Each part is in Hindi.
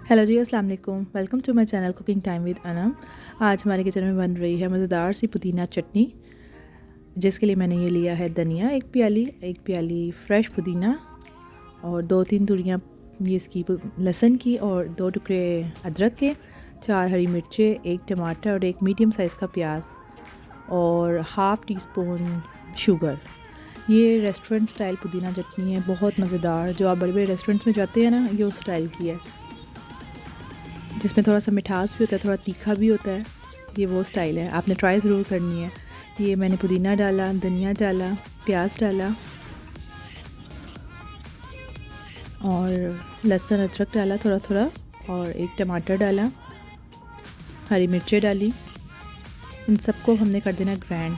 हेलो जी, अस्सलाम वालेकुम। Welcome to my channel cooking time with Anam. आज हमारे किचन में बन रही है मज़ेदार सी पुदीना चटनी, जिसके लिए मैंने ये लिया है धनिया एक प्याली फ्रेश पुदीना और 2-3 तुड़ियाँ ये इसकी लहसुन की और 2 टुकड़े अदरक के, 4 हरी मिर्चें, 1 टमाटर और 1 मीडियम साइज़ का प्याज और हाफ़ टी स्पून शुगर। ये रेस्टोरेंट स्टाइल पुदीना चटनी है, बहुत मज़ेदार। जो आप बड़े बड़े रेस्टोरेंट्स में जाते हैं ना, ये उस स्टाइल की है, जिसमें थोड़ा सा मिठास भी होता है, थोड़ा तीखा भी होता है। ये वो स्टाइल है, आपने ट्राई ज़रूर करनी है। ये मैंने पुदीना डाला, धनिया डाला, प्याज डाला और लहसुन अदरक डाला थोड़ा थोड़ा और 1 टमाटर डाला, हरी मिर्चें डाली। इन सबको हमने कर देना ग्राइंड।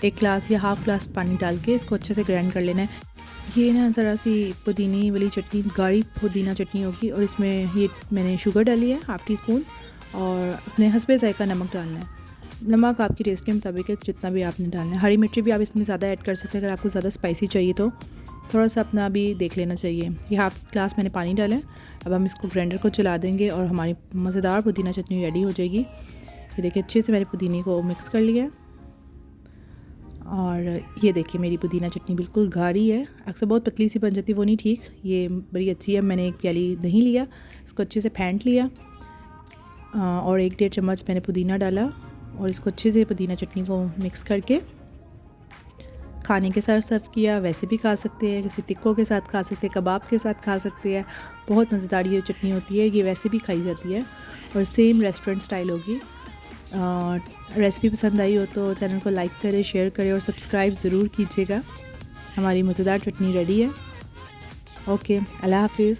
एक ग्लास या हाफ़ ग्लास पानी डाल के इसको अच्छे से ग्राइंड कर लेना है। ये ना ज़रा सी पुदीने वाली चटनी, गाढ़ी पुदीना चटनी होगी और इसमें ये मैंने शुगर डाली है हाफ़ टी स्पून और अपने हस्बे ज़ायका नमक डालना है। नमक आपकी टेस्ट के मुताबिक है, जितना भी आपने डालना है। हरी मिर्ची भी आप इसमें ज़्यादा ऐड कर सकते हैं, अगर आपको ज़्यादा स्पाइसी चाहिए तो थोड़ा सा अपना भी देख लेना चाहिए। ये हाफ़ ग्लास मैंने पानी डाला है। अब हम इसको ग्राइंडर को चला देंगे और हमारी मज़ेदार पुदीना चटनी रेडी हो जाएगी। ये देखिए, अच्छे से मैंने पुदीने को मिक्स कर लिया और ये देखिए मेरी पुदीना चटनी बिल्कुल गाढ़ी है। अक्सर बहुत पतली सी बन जाती है, वो नहीं ठीक, ये बड़ी अच्छी है। मैंने 1 प्याली दही लिया, इसको अच्छे से फेंट लिया और 1-1.5 चम्मच मैंने पुदीना डाला और इसको अच्छे से पुदीना चटनी को मिक्स करके खाने के साथ सर्व किया। वैसे भी खा सकते हैं, किसी टिक्कों के साथ खा सकते हैं, कबाब के साथ खा सकते हैं। बहुत मज़ेदार ये चटनी होती है। ये वैसे भी खाई जाती है और सेम रेस्टोरेंट स्टाइल होगी। रेसिपी पसंद आई हो तो चैनल को लाइक करें, शेयर करें और सब्सक्राइब ज़रूर कीजिएगा। हमारी मज़ेदार चटनी रेडी है। ओके, अल्लाह हाफिज़।